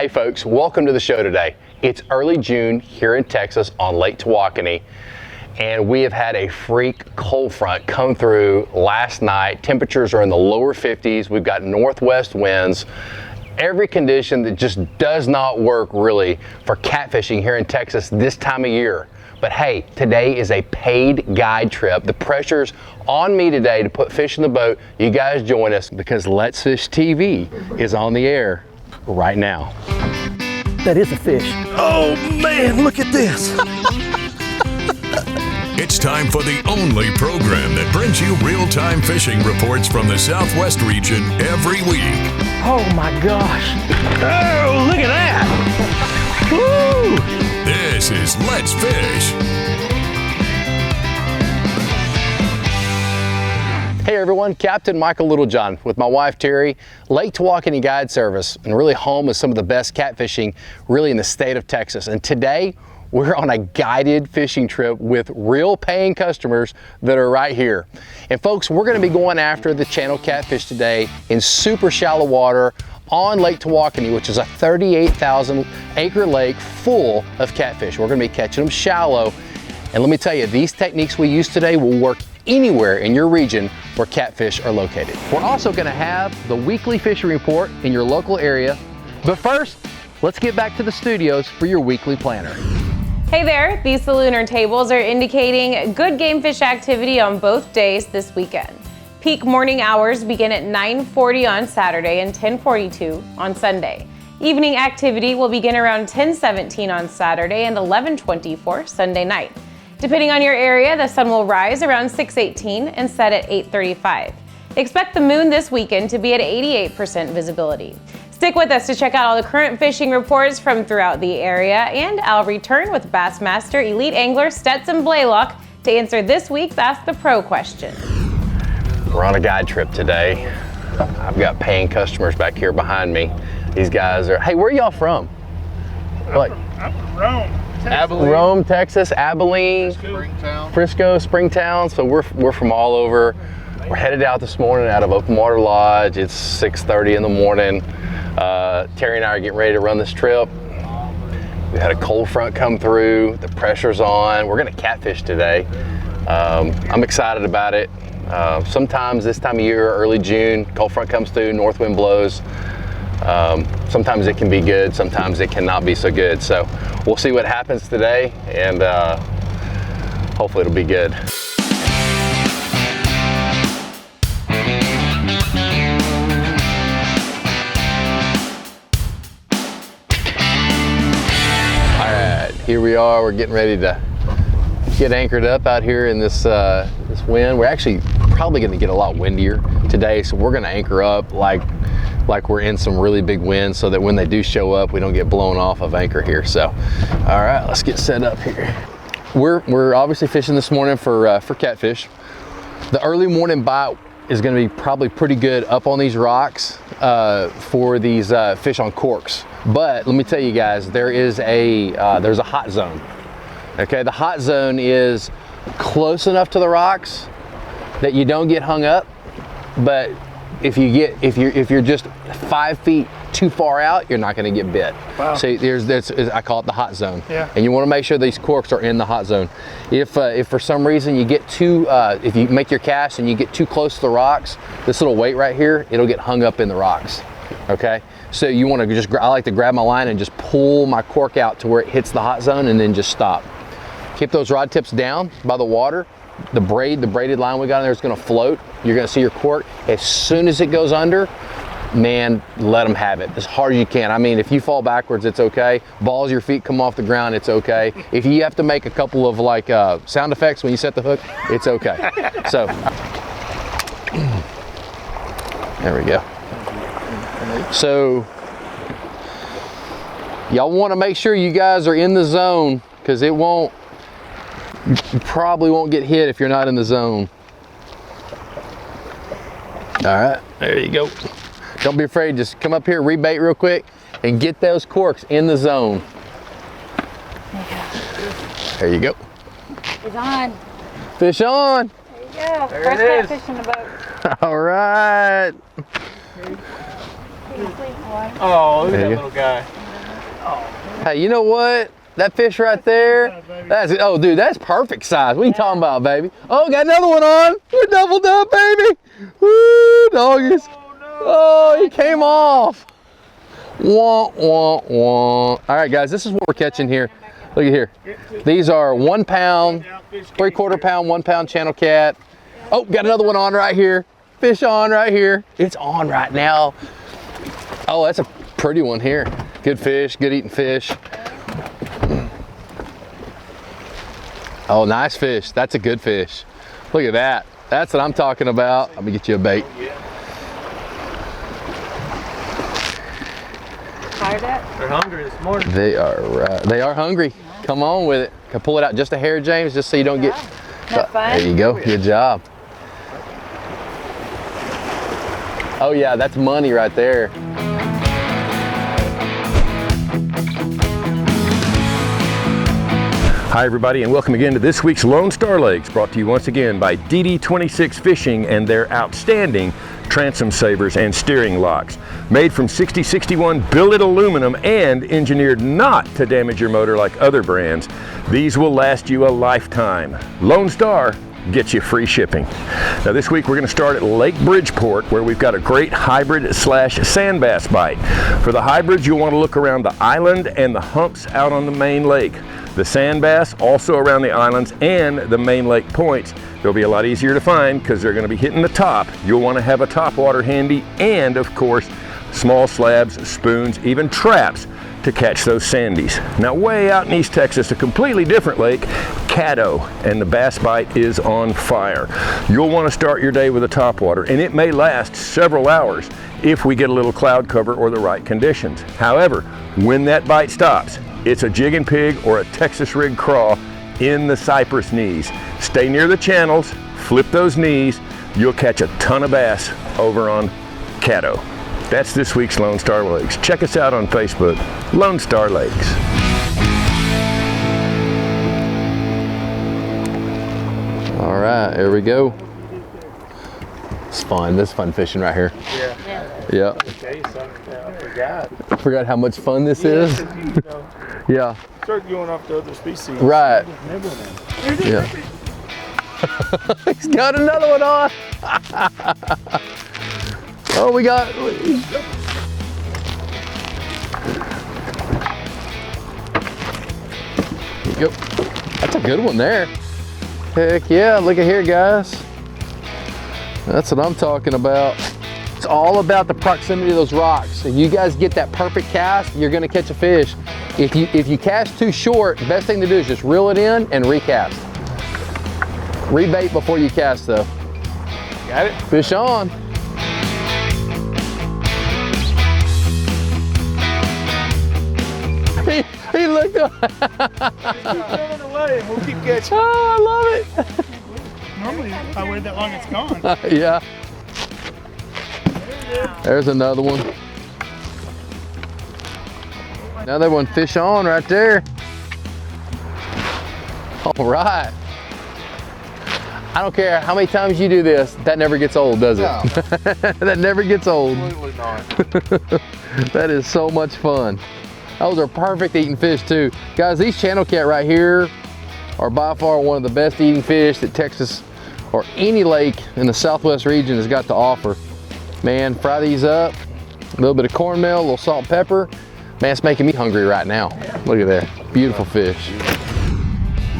Hey folks, welcome to the show today. It's early June here in Texas on Lake Tawakoni, and we have had a freak cold front come through last night. Temperatures are in the lower 50s. We've got northwest winds. Every condition that just does not work really for catfishing here in Texas this time of year. But hey, today is a paid guide trip. The pressure's on me today to put fish in the boat. You guys join us because Let's Fish TV is on the air right now. That is a fish. Oh man, look at this. It's time for the only program that brings you real-time fishing reports from the Southwest region every week. Oh my gosh. Oh, look at that. Woo! This is Let's Fish. Hey everyone, Captain Michael Littlejohn with my wife Terry, Lake Tawakoni Guide Service, and really home with some of the best catfishing really in the state of Texas. And today we're on a guided fishing trip with real paying customers that are right here. And folks, we're going to be going after the channel catfish today in super shallow water on Lake Tawakoni, which is a 38,000 acre lake full of catfish. We're going to be catching them shallow. And let me tell you, these techniques we use today will work anywhere in your region where catfish are located. We're also going to have the weekly fishing report in your local area. But first, let's get back to the studios for your weekly planner. Hey there, these lunar tables are indicating good game fish activity on both days this weekend. Peak morning hours begin at 9:40 on Saturday and 10:42 on Sunday. Evening activity will begin around 10:17 on Saturday and 11:24 Sunday night. Depending on your area, the sun will rise around 6:18 and set at 8:35. Expect the moon this weekend to be at 88% visibility. Stick with us to check out all the current fishing reports from throughout the area, and I'll return with Bassmaster Elite Angler Stetson Blaylock to answer this week's Ask the Pro question. We're on a guide trip today. I've got paying customers back here behind me. These guys are, hey, where are y'all from? I'm from Rome, Texas. Rome, Texas, Abilene, Frisco, Springtown. So we're from all over. We're headed out this morning out of Open Water Lodge. It's 6:30 in the morning. Terry and I are getting ready to run this trip. We had a cold front come through. The pressure's on. We're gonna catfish today. I'm excited about it. Sometimes this time of year, early June, cold front comes through, north wind blows. Sometimes it can be good, sometimes it cannot be so good. So we'll see what happens today, and hopefully it'll be good. All right, here we are. We're getting ready to get anchored up out here in this this wind. We're actually probably going to get a lot windier today, so we're going to anchor up like we're in some really big winds, so that when they do show up, we don't get blown off of anchor here. So, all right, let's get set up here. We're obviously fishing this morning for catfish. The early morning bite is going to be probably pretty good up on these rocks for these fish on corks. But let me tell you guys, there's a hot zone. Okay, the hot zone is close enough to the rocks that you don't get hung up, but if you're just 5 feet too far out, you're not going to get bit. Wow. So I call it the hot zone. Yeah. And you want to make sure these corks are in the hot zone. If for some reason you get too, if you make your cast and you get too close to the rocks, this little weight right here, it'll get hung up in the rocks. Okay. So you want to I like to grab my line and just pull my cork out to where it hits the hot zone, and then just stop. Keep those rod tips down by the water. The braided line we got in there is going to float. You're going to see your cork. As soon as it goes under, man, let them have it as hard as you can. I mean, if you fall backwards, it's okay. Balls of your feet come off the ground, it's okay. If you have to make a couple of like sound effects when you set the hook, it's okay. So there we go. So y'all want to make sure you guys are in the zone, because you probably won't get hit if you're not in the zone. All right, there you go. Don't be afraid, just come up here, rebait real quick, and get those corks in the zone. There you go. It's on. Fish on. There you go. There First it is. catfish in the boat. All right. Oh, look at There that you little guy. Hey, you know what? That fish right there, that's, oh dude, that's perfect size. What are you talking about, baby? Oh, got another one on. We're doubled up, baby. Woo, doggies. Oh, he came off. Wah, wah, wah. All right, guys, this is what we're catching here. Look at here. These are 1 pound, 3/4 pound, 1 pound channel cat. Oh, got another one on right here. Fish on right here. It's on right now. Oh, that's a pretty one here. Good fish, good eating fish. Oh, nice fish. That's a good fish. Look at that. That's what I'm talking about. Let me get you a bait. Tired yet? They're hungry this morning. They are hungry. Come on with it. Can I pull it out just a hair, James, just so you don't get. That fun? There you go. Good job. Oh yeah, that's money right there. Hi everybody, and welcome again to this week's Lone Star Lakes, brought to you once again by DD26 Fishing and their outstanding transom savers and steering locks. Made from 6061 billet aluminum and engineered not to damage your motor like other brands, these will last you a lifetime. Lone Star gets you free shipping. Now this week we're going to start at Lake Bridgeport, where we've got a great hybrid slash sand bass bite. For the hybrids, you'll want to look around the island and the humps out on the main lake. The sand bass also around the islands and the main lake points. They'll be a lot easier to find because they're going to be hitting the top. You'll want to have a top water handy, and of course small slabs, spoons, even traps to catch those sandies. Now way out in East Texas, a completely different lake, Caddo, and the bass bite is on fire. You'll want to start your day with a topwater, and it may last several hours if we get a little cloud cover or the right conditions. However, when that bite stops, it's a jig and pig or a Texas rig craw in the cypress knees. Stay near the channels, flip those knees, you'll catch a ton of bass over on Caddo. That's this week's Lone Star Lakes. Check us out on Facebook, Lone Star Lakes. All right, here we go. It's fun. This is fun fishing right here. Yeah. Okay, so I forgot. I forgot how much fun this is. Yeah. Start going off the other species. Right. Yeah. He's got another one on. Oh, we got. Yep. That's a good one there. Heck yeah, look at here, guys. That's what I'm talking about. It's all about the proximity of those rocks. If you guys get that perfect cast, you're gonna catch a fish. If you cast too short, the best thing to do is just reel it in and recast. Rebait before you cast though. Got it? Fish on. He looked up. Keep going away and we'll keep catching. Oh, I love it. Normally, if I wait that long, it's gone. Yeah. There's another one. Another one, fish on right there. All right. I don't care how many times you do this, that never gets old, does it? No. That never gets old. Absolutely not. That is so much fun. Those are perfect eating fish too. Guys, these channel cat right here are by far one of the best eating fish that Texas or any lake in the Southwest region has got to offer. Man, fry these up, a little bit of cornmeal, a little salt and pepper. Man, it's making me hungry right now. Look at that, beautiful fish.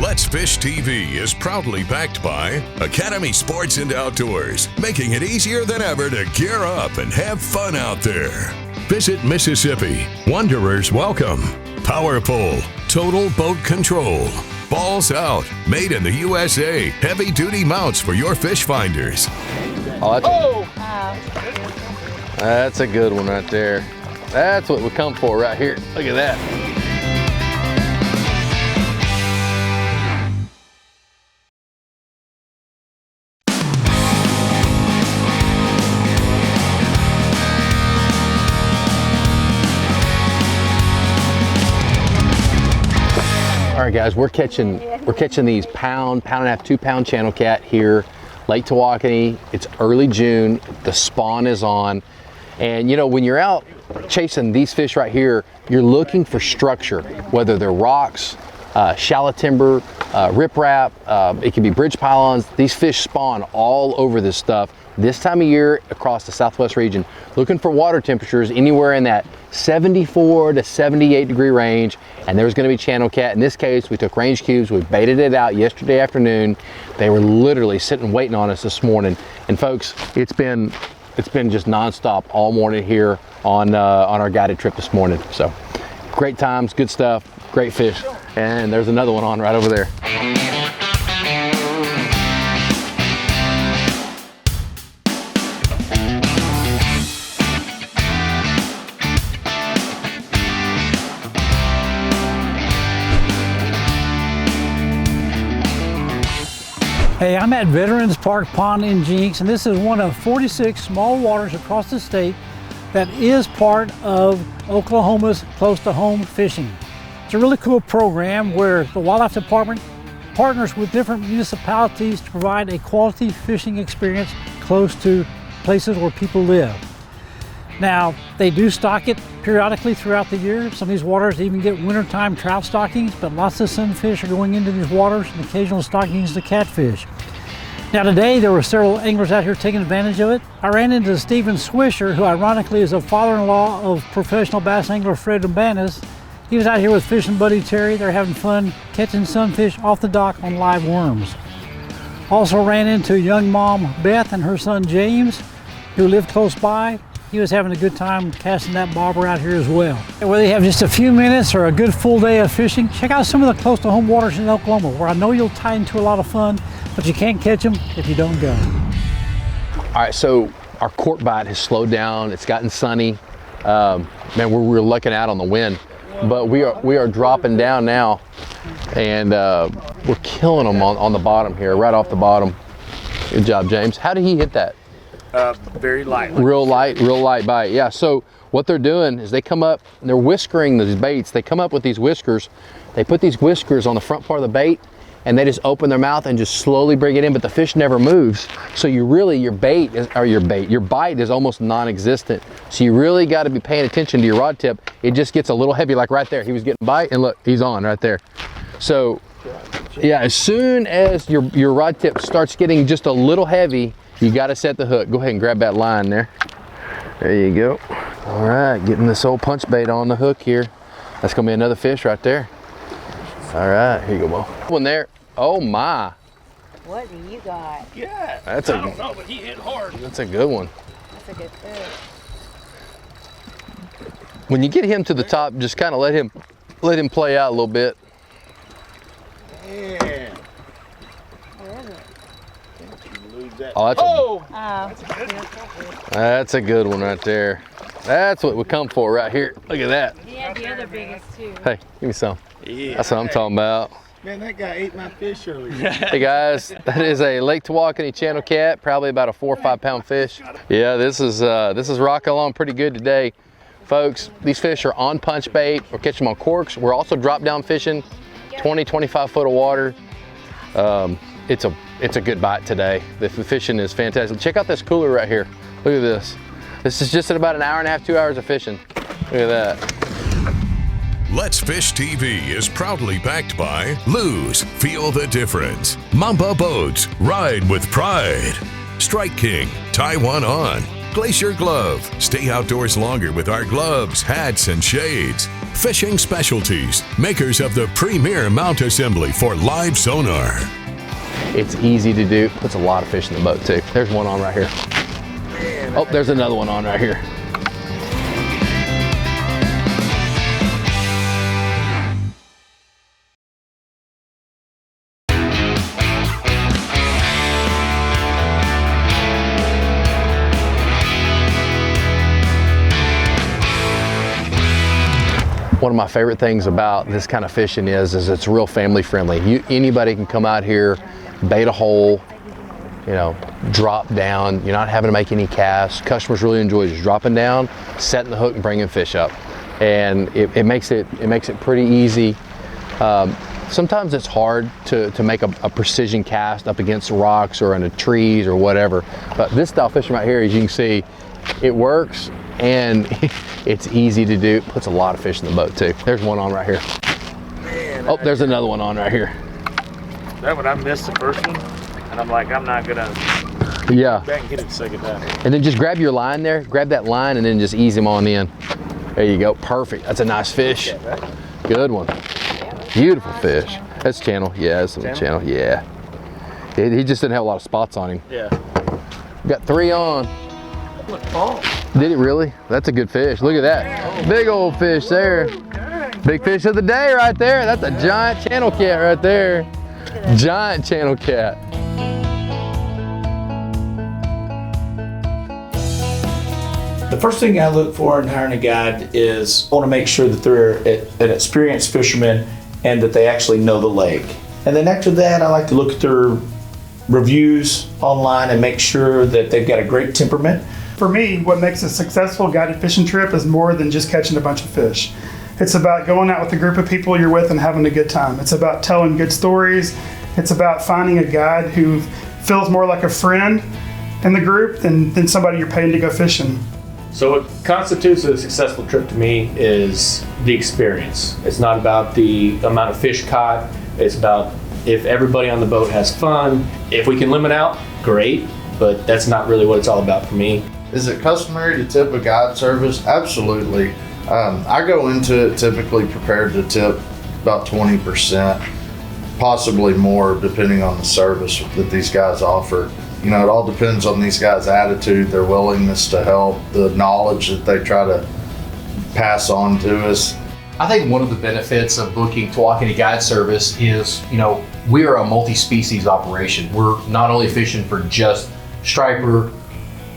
Let's Fish TV is proudly backed by Academy Sports and Outdoors, making it easier than ever to gear up and have fun out there. Visit Mississippi, Wanderers welcome. Power Pole, total boat control. Balls Out, made in the USA. Heavy duty mounts for your fish finders. Oh, that's a good one right there. That's what we come for right here. Look at that. All right, guys, we're catching these pound and a half, 2 pound channel cat here, Lake Tawakoni. It's early June. The spawn is on, and you know when you're out chasing these fish right here, you're looking for structure, whether they're rocks, shallow timber, riprap, it can be bridge pylons. These fish spawn all over this stuff this time of year across the Southwest region, looking for water temperatures anywhere in that 74 to 78 degree range, and there's going to be channel cat. In this case, we took range cubes, we baited it out yesterday afternoon. They were literally sitting waiting on us this morning. And folks, it's been just nonstop all morning here on our guided trip this morning. So great times, good stuff, great fish. And there's another one on right over there. Hey, I'm at Veterans Park Pond in Jinx, and this is one of 46 small waters across the state that is part of Oklahoma's Close to Home fishing. It's a really cool program where the Wildlife Department partners with different municipalities to provide a quality fishing experience close to places where people live. Now, they do stock it periodically throughout the year. Some of these waters even get wintertime trout stockings, but lots of sunfish are going into these waters and occasional stockings to catfish. Now today, there were several anglers out here taking advantage of it. I ran into Stephen Swisher, who ironically is a father-in-law of professional bass angler Fred Umbanis. He was out here with fishing buddy Terry. They're having fun catching sunfish off the dock on live worms. Also ran into young mom Beth and her son James, who lived close by. He was having a good time casting that bobber out here as well. Whether you have just a few minutes or a good full day of fishing, check out some of the close to home waters in Oklahoma, where I know you'll tie into a lot of fun, but you can't catch them if you don't go. All right, so our cork bite has slowed down. It's gotten sunny. Man, we're looking out on the wind, but we are dropping down now, and we're killing them on the bottom here, right off the bottom. Good job, James. How did he hit that? Very light. Real light bite. Yeah, so what they're doing is they come up and they're whiskering these baits. They come up with these whiskers. They put these whiskers on the front part of the bait, and they just open their mouth and just slowly bring it in, but the fish never moves. So your bite is almost non-existent. So you really got to be paying attention to your rod tip. It just gets a little heavy, like right there. He was getting bite, and look, he's on right there. So yeah, as soon as your rod tip starts getting just a little heavy, you got to set the hook. Go ahead and grab that line there. There you go. All right, getting this old punch bait on the hook here. That's gonna be another fish right there. All right, here you go, Bo. One there. Oh my. What do you got? Yeah. That's I don't know, but he hit hard. That's a good one. That's a good fish. When you get him to the top, just kind of let him play out a little bit. Yeah. Where is it? Oh, that's Oh. that's a good one right there. That's what we come for right here. Look at that. He had the other biggest too. Hey, give me some. Yeah. That's what I'm talking about. Man, that guy ate my fish earlier. Hey guys, that is a Lake Tawakoni channel cat, probably about a 4 or 5 pound fish. Yeah, this is rocking along pretty good today. Folks, these fish are on punch bait. We're catching them on corks. We're also drop down fishing, 20, 25 foot of water. It's a good bite today. The fishing is fantastic. Check out this cooler right here. Look at this. This is just at about an hour and a half, 2 hours of fishing. Look at that. Let's Fish TV is proudly backed by Lose, Feel the Difference, Mamba Boats, Ride with Pride, Strike King, Tie One On, Glacier Glove, stay outdoors longer with our gloves, hats, and shades, Fishing Specialties, makers of the premier mount assembly for live sonar. It's easy to do. Puts a lot of fish in the boat too. There's one on right here. Oh, there's another one on right here. One of my favorite things about this kind of fishing is it's real family friendly. Anybody can come out here, bait a hole, you know, drop down. You're not having to make any casts. Customers really enjoy just dropping down, setting the hook, and bringing fish up. And it makes it pretty easy. Sometimes it's hard to make a precision cast up against rocks or into trees or whatever. But this style fishing right here, as you can see, it works. and it's easy to do. Puts a lot of fish in the boat too. There's one on right here. Man, Oh, there's another one on right here. that one I missed the first one, and I'm like, I'm not gonna Yeah. back and hit it the second time. And then just grab your line there, grab that line, and then just ease him on in. There you go, perfect. That's a nice fish. Good one. Beautiful fish. That's channel, yeah, that's a channel, yeah. He just didn't have a lot of spots on him. Yeah. Got 3 on. Did it really? That's a good fish. Look at that. Big old fish there. Big fish of the day right there. That's a giant channel cat right there. Giant channel cat. The first thing I look for in hiring a guide is I want to make sure that they're an experienced fisherman and that they actually know the lake. And then after that, I like to look at their reviews online and make sure that they've got a great temperament. For me, what makes a successful guided fishing trip is more than just catching a bunch of fish. It's about going out with a group of people you're with and having a good time. It's about telling good stories. It's about finding a guide who feels more like a friend in the group than somebody you're paying to go fishing. So what constitutes a successful trip to me is the experience. It's not about the amount of fish caught. It's about if everybody on the boat has fun. If we can limit out, great, but that's not really what it's all about for me. Is it customary to tip a guide service? Absolutely. I go into it typically prepared to tip about 20%, possibly more depending on the service that these guys offer. You know, it all depends on these guys' attitude, their willingness to help, the knowledge that they try to pass on to us. I think one of the benefits of booking Tawakoni Guide Service is, you know, we are a multi-species operation. We're not only fishing for just striper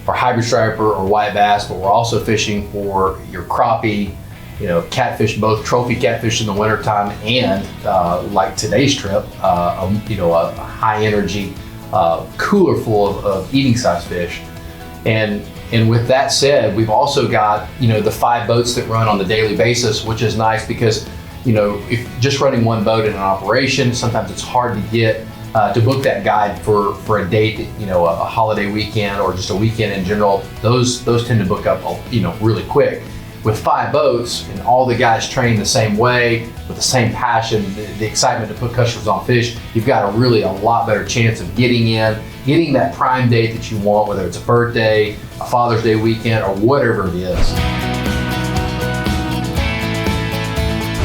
or hybrid striper or white bass, but we're also fishing for your crappie, you know, catfish, both trophy catfish in the wintertime and like today's trip, you know, a high energy cooler full of eating size fish. And with that said, we've also got, you know, the 5 boats that run on the daily basis, which is nice because, you know, if just running one boat in an operation, sometimes it's hard to get to book that guide for a date, you know, a holiday weekend or just a weekend in general. Those tend to book up, you know, really quick. With 5 boats and all the guys trained the same way, with the same passion, the excitement to put customers on fish, you've got a lot better chance of getting that prime date that you want, whether it's a birthday, a Father's Day weekend, or whatever it is.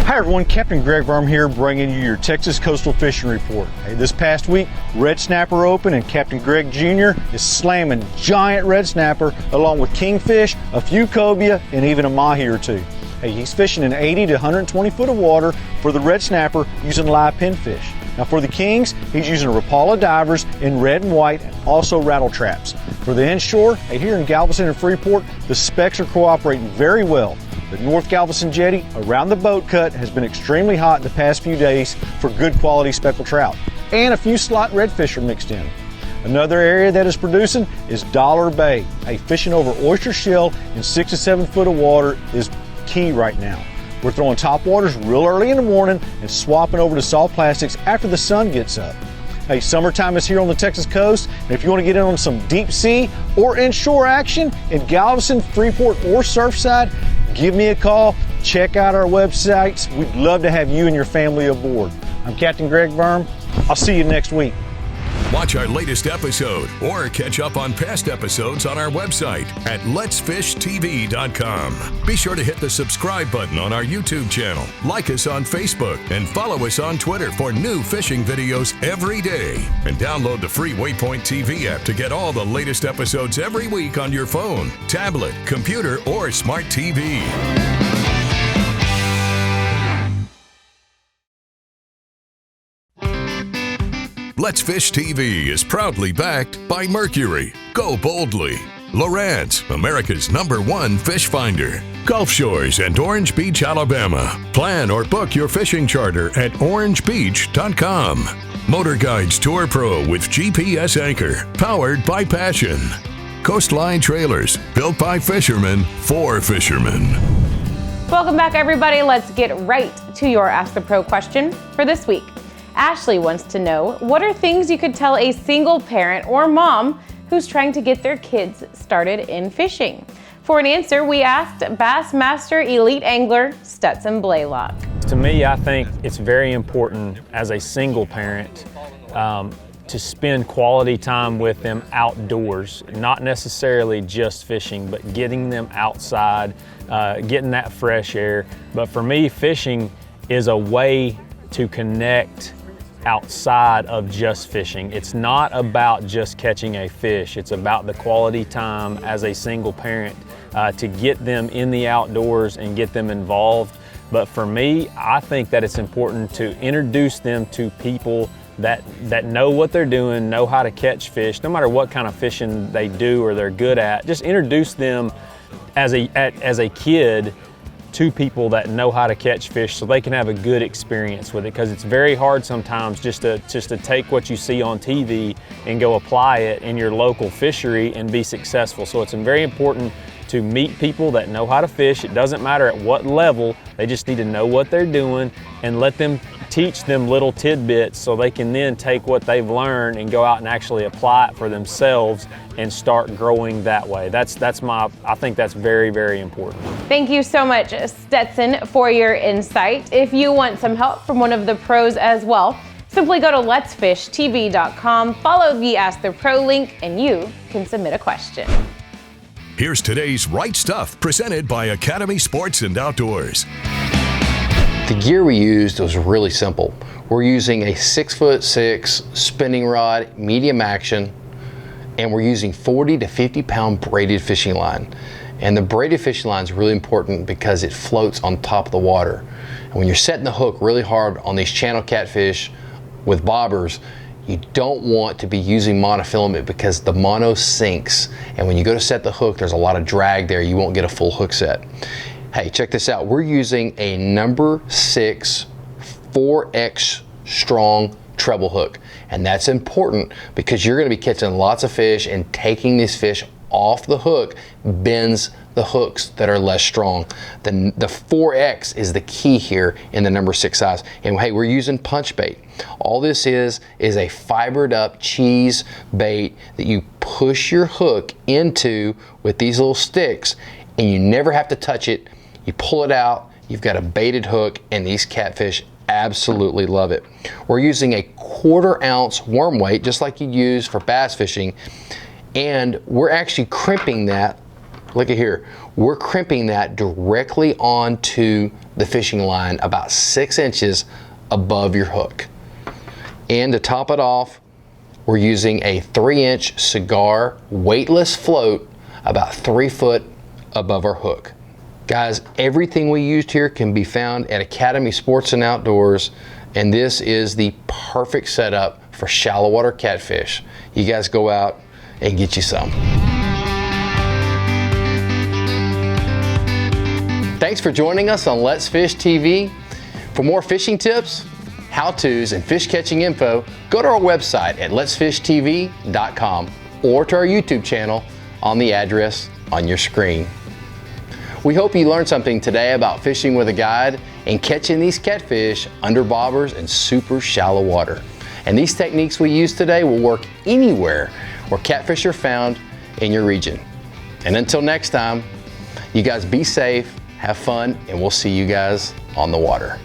Hi everyone, Captain Greg Verm here bringing you your Texas Coastal Fishing Report. Hey, this past week, red snapper open and Captain Greg Jr. is slamming giant red snapper along with kingfish, a few cobia, and even a mahi or 2. Hey, he's fishing in 80 to 120 foot of water for the red snapper using live pinfish. Now for the kings, he's using Rapala divers in red and white and also rattle traps. For the inshore, hey, here in Galveston and Freeport, the specs are cooperating very well. The North Galveston jetty around the boat cut has been extremely hot the past few days for good quality speckled trout, and a few slot redfish are mixed in. Another area that is producing is Dollar Bay. Hey, fishing over oyster shell in 6 to 7 foot of water is key right now. We're throwing top waters real early in the morning and swapping over to soft plastics after the sun gets up. Hey, summertime is here on the Texas coast, and if you want to get in on some deep sea or inshore action in Galveston, Freeport, or Surfside, give me a call, check out our websites. We'd love to have you and your family aboard. I'm Captain Greg Verm. I'll see you next week. Watch our latest episode or catch up on past episodes on our website at letsfishtv.com. Be sure to hit the subscribe button on our YouTube channel, like us on Facebook, and follow us on Twitter for new fishing videos every day. And download the free Waypoint TV app to get all the latest episodes every week on your phone, tablet, computer, or smart TV. Let's Fish TV is proudly backed by Mercury, Go Boldly, Lowrance, America's #1 fish finder, Gulf Shores and Orange Beach, Alabama. Plan or book your fishing charter at orangebeach.com. MotorGuide's Tour Pro with GPS anchor, powered by passion. Coastline Trailers, built by fishermen for fishermen. Welcome back, everybody. Let's get right to your Ask the Pro question for this week. Ashley wants to know, what are things you could tell a single parent or mom who's trying to get their kids started in fishing? For an answer, we asked Bassmaster Elite Angler Stetson Blaylock. To me, I think it's very important as a single parent to spend quality time with them outdoors, not necessarily just fishing, but getting them outside, getting that fresh air. But for me, fishing is a way to connect outside of just fishing. It's not about just catching a fish. It's about the quality time as a single parent to get them in the outdoors and get them involved. But for me, I think that it's important to introduce them to people that know what they're doing, know how to catch fish, no matter what kind of fishing they do or they're good at. Just introduce them as a kid to people that know how to catch fish so they can have a good experience with it, because it's very hard sometimes just to take what you see on TV and go apply it in your local fishery and be successful. So it's very important to meet people that know how to fish. It doesn't matter at what level, they just need to know what they're doing and let them teach them little tidbits so they can then take what they've learned and go out and actually apply it for themselves and start growing that way. I think that's very, very important. Thank you so much, Stetson, for your insight. If you want some help from one of the pros as well, simply go to letsfishtv.com, follow the Ask the Pro link, and you can submit a question. Here's today's Right Stuff, presented by Academy Sports and Outdoors. The gear we used was really simple. We're using a 6'6" spinning rod, medium action, and we're using 40 to 50 pound braided fishing line. And the braided fishing line is really important because it floats on top of the water. And when you're setting the hook really hard on these channel catfish with bobbers, you don't want to be using monofilament because the mono sinks. And when you go to set the hook, there's a lot of drag there. You won't get a full hook set. Hey, check this out. We're using a number 6 4X strong treble hook. And that's important because you're going to be catching lots of fish, and taking these fish off the hook bends the hooks that are less strong. The 4X is the key here in the number 6 size. And hey, we're using punch bait. All this is a fibered up cheese bait that you push your hook into with these little sticks, and you never have to touch it. You pull it out, you've got a baited hook, and these catfish absolutely love it. We're using a 1/4 ounce worm weight, just like you'd use for bass fishing, and we're actually crimping that. Look at here. We're crimping that directly onto the fishing line about 6 inches above your hook. And to top it off, we're using a 3-inch cigar weightless float about 3 foot above our hook. Guys, everything we used here can be found at Academy Sports and Outdoors, and this is the perfect setup for shallow water catfish. You guys go out and get you some. Thanks for joining us on Let's Fish TV. For more fishing tips, how-tos, and fish catching info, go to our website at letsfishtv.com or to our YouTube channel on the address on your screen. We hope you learned something today about fishing with a guide and catching these catfish under bobbers in super shallow water. And these techniques we used today will work anywhere where catfish are found in your region. And until next time, you guys be safe, have fun, and we'll see you guys on the water.